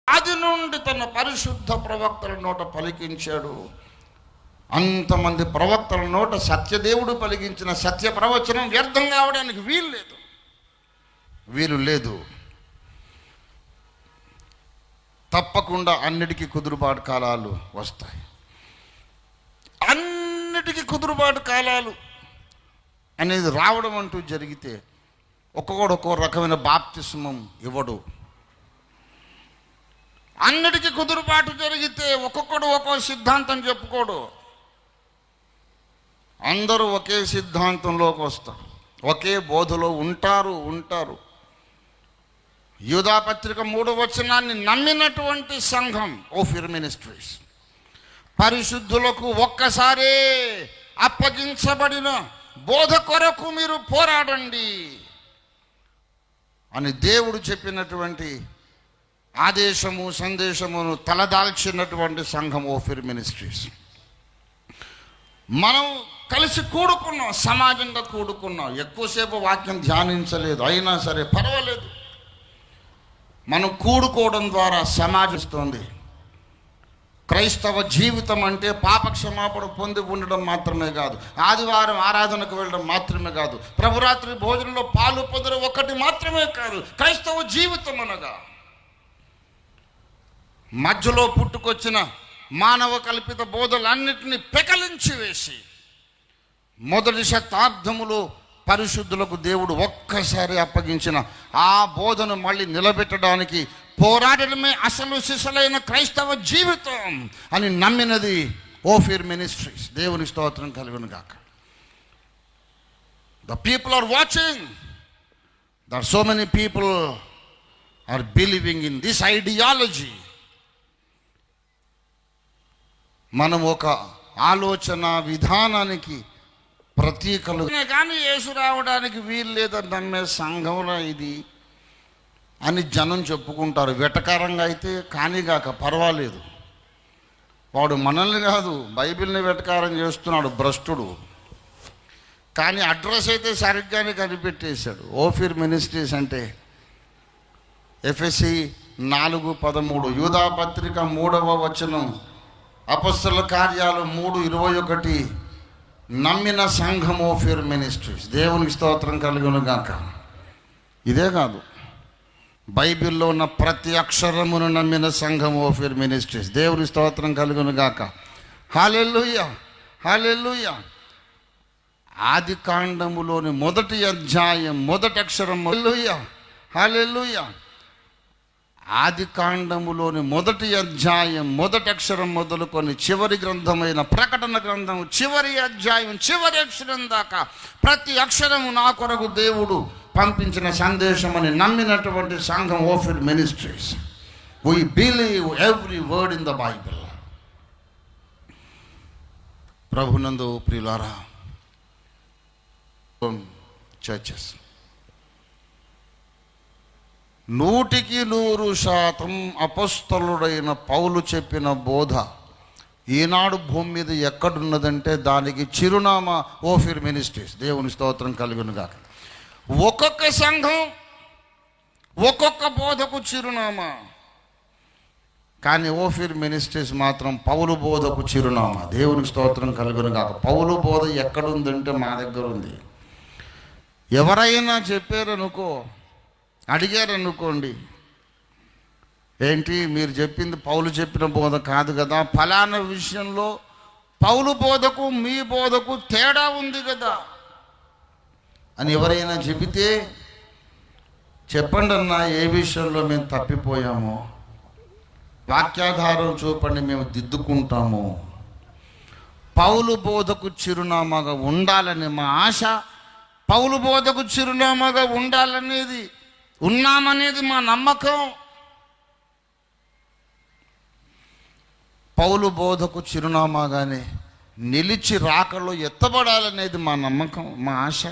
ఆది నుండి తన పరిశుద్ధ ప్రవక్తల నోట పలికించాడు. అంతమంది ప్రవక్తల నోట సత్యదేవుడు పలికించిన సత్య ప్రవచనం వ్యర్థం కావడానికి వీలు లేదు. తప్పకుండా అన్నిటికీ కుదురుబాటు కాలాలు వస్తాయి. అన్నిటికీ కుదురుబాటు కాలాలు అనేది రావడం అంటూ జరిగితే ఒక్కొక్కడు ఒక్కో రకమైన బాప్తిస్మం ఇవ్వడు. అన్నిటికీ కుదురుబాటు జరిగితే ఒక్కొక్కడు ఒక్కో సిద్ధాంతం చెప్పుకోడు. అందరూ ఒకే సిద్ధాంతంలోకి వస్తారు, ఒకే బోధలో ఉంటారు. యూదాపత్రిక 3వ వచనాన్ని నమ్మినటువంటి సంఘం ఓఫీర్ మినిస్ట్రీస్, పరిశుద్ధులకు ఒక్కసారే అప్పగించబడిన బోధ కొరకు మీరు పోరాడండి అని దేవుడు చెప్పినటువంటి ఆదేశము సందేశమును తలదాల్చినటువంటి సంఘం ఓఫీర్ మినిస్ట్రీస్. మనం కలిసి కూడుకున్నాం, సమాజంగా కూడుకున్నాం. ఎక్కువసేపు వాక్యం ధ్యానించలేదు, అయినా సరే పర్వాలేదు. మనం కూడుకోవడం ద్వారా సమాజిస్తోంది. క్రైస్తవ జీవితం అంటే పాపక్షమాపణ పొంది ఉండడం మాత్రమే కాదు, ఆదివారం ఆరాధనకు వెళ్ళడం మాత్రమే కాదు, ప్రభురాత్రి భోజనంలో పాలు పొందడం ఒక్కటి మాత్రమే కాదు. క్రైస్తవ జీవితం అనగా మధ్యలో పుట్టుకొచ్చిన మానవ కల్పిత బోధలన్నిటినీ పెకలించి వేసి మొదటి శతాబ్దములో పరిశుద్ధులకు దేవుడు ఒక్కసారి అప్పగించిన ఆ బోధను మళ్ళీ నిలబెట్టడానికి పోరాడడమే అసలు సిసలైన క్రైస్తవ జీవితం అని నమ్మినది ఓఫీర్ మినిస్ట్రీస్. దేవుని స్తోత్రం కలుగును గాక. The people are watching, there so many people are believing in this ideology. మనం ఒక ఆలోచన విధానానికి ప్రతీకలు కానీ యేసు రావడానికి వీలు లేదని నమ్మే సంఘంలో ఇది అని జనం చెప్పుకుంటారు. వెటకారంగా అయితే కానీగాక పర్వాలేదు. వాడు మనల్ని కాదు బైబిల్ని వెటకారం చేస్తున్నాడు భ్రష్టుడు. కానీ అడ్రస్ అయితే సరిగ్గానే కనిపెట్టేశాడు. ఓఫీర్ మినిస్ట్రీస్ అంటే ఎఫెసీ 4:13, యూదాపత్రిక 3వ వచనం, అపొస్తలుల కార్యాలు 3:21, నమ్మిన సంఘం ఓఫీర్ మినిస్ట్రీస్. దేవునికి స్తోత్రం కలుగును గాక. ఇదే కాదు, బైబిల్లో ఉన్న ప్రతి అక్షరమును నమ్మిన సంఘం ఓఫీర్ మినిస్ట్రీస్. దేవుని స్తోత్రం కలుగును గాక. హల్లెలూయా, హల్లెలూయా. ఆది కాండములోని మొదటి అధ్యాయం మొదటి అక్షరం, హల్లెలూయా, హల్లెలూయా. ఆది కాండములోని మొదటి అధ్యాయం మొదటి అక్షరం మొదలుకొని చివరి గ్రంథమైన ప్రకటన గ్రంథం చివరి అధ్యాయం చివరి అక్షరం దాకా ప్రతి అక్షరము నా కొరకు దేవుడు పంపించిన సందేశం అని నమ్మినటువంటి సంఘం Ophir ministries. We believe every word in the Bible. ప్రభునందు ప్రియులారా, చర్చెస్ 100% అపొస్తలుడైన పౌలు చెప్పిన బోధ ఈనాడు భూమి మీద ఎక్కడున్నదంటే దానికి చిరునామా ఓఫీర్ మినిస్ట్రీస్. దేవుని స్తోత్రం కలుగును గాక. ఒక్కొక్క సంఘం ఒక్కొక్క బోధకు చిరునామా, కానీ ఓఫీర్ మినిస్ట్రీస్ మాత్రం పౌలు బోధకు చిరునామా. దేవునికి స్తోత్రం కలుగును గాక. పౌలు బోధ ఎక్కడుందంటే మా దగ్గర ఉంది. ఎవరైనా చెప్పారనుకో, అడిగారనుకోండి, ఏంటి మీరు చెప్పింది పౌలు చెప్పిన బోధ కాదు కదా, ఫలానా విషయంలో పౌలు బోధకు మీ బోధకు తేడా ఉంది కదా అని ఎవరైనా చెబితే చెప్పండి అన్నా, ఏ విషయంలో మేము తప్పిపోయామో వాక్యాధారం చూపండి, మేము దిద్దుకుంటాము. పౌలు బోధకు చిరునామాగా ఉండాలని మా ఆశ, పౌలు బోధకు చిరునామాగా ఉండాలనేది ఉన్నామనేది మా నమ్మకం. పౌలు బోధకు చిరునామాగానే నిలిచి రాకలో ఎత్తబడాలనేది మా నమ్మకం, మా ఆశ.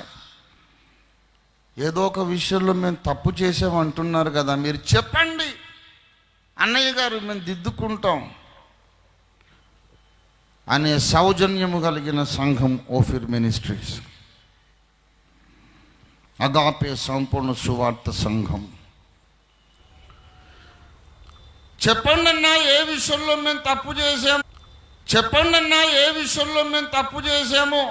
ఏదో ఒక విషయంలో మేము తప్పు చేసామంటున్నారు కదా, మీరు చెప్పండి అన్నయ్య గారు, మేము దిద్దుకుంటాం అనే సౌజన్యము కలిగిన సంఘం ఓఫీర్ మినిస్ట్రీస్. అగాపే సంపూర్ణ సువార్త సంఘం. చెప్పండి అన్నా ఏ విషయంలో మేము తప్పు చేసాము, చెప్పండి అన్నా ఏ విషయంలో మేము తప్పు చేసాము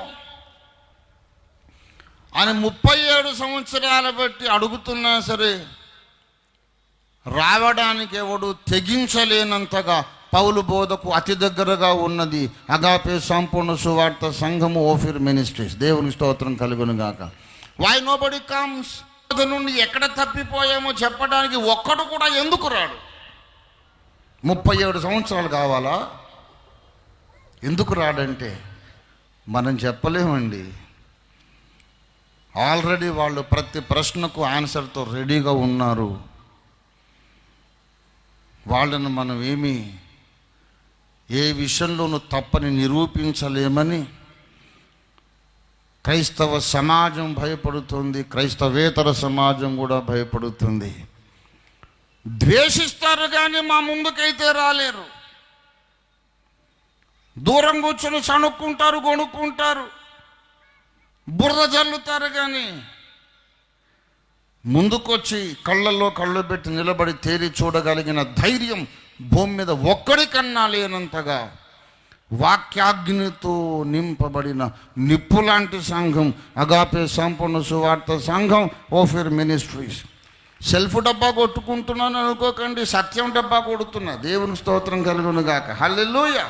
అని 37 సంవత్సరాల బట్టి అడుగుతున్నా సరే రావడానికి ఎవడు తెగించలేనంతగా పౌలు బోధకు అతి దగ్గరగా ఉన్నది అగాపే సంపూర్ణ సువార్త సంఘము ఓఫిర్ మినిస్ట్రీస్. దేవుని స్తోత్రం కలుగును గాక. వై నోబడి కమ్స్ నుండి ఎక్కడ తప్పిపోయామో చెప్పడానికి ఒక్కడు కూడా ఎందుకు రాడు? 37 సంవత్సరాలు కావాలా? ఎందుకు రాడంటే మనం చెప్పలేమండి. ఆల్రెడీ వాళ్ళు ప్రతి ప్రశ్నకు ఆన్సర్తో రెడీగా ఉన్నారు. వాళ్ళను మనం ఏ విషయంలోనూ తప్పని నిరూపించలేమని క్రైస్తవ సమాజం భయపడుతుంది, క్రైస్తవేతర సమాజం కూడా భయపడుతుంది. ద్వేషిస్తారు కానీ మా ముందుకైతే రాలేరు. దూరం కూర్చొని సణుక్కుంటారు, గొణుక్కుంటారు, బురద జల్లుతారు కానీ ముందుకొచ్చి కళ్ళల్లో కళ్ళు పెట్టి నిలబడి తేరి చూడగలిగిన ధైర్యం భూమి మీద ఒక్కడికన్నా లేనంతగా వాక్యాగ్నితో నింపబడిన నిప్పులాంటి సంఘం అగాపే సంపూర్ణ సువార్త సంఘం ఓఫిర్ మినిస్ట్రీస్. సెల్ఫ్ డబ్బా కొట్టుకుంటున్నాను అనుకోకండి, సత్యం డబ్బా కొడుతున్నా. దేవుని స్తోత్రం కలుగును గాక. హల్లెలూయా.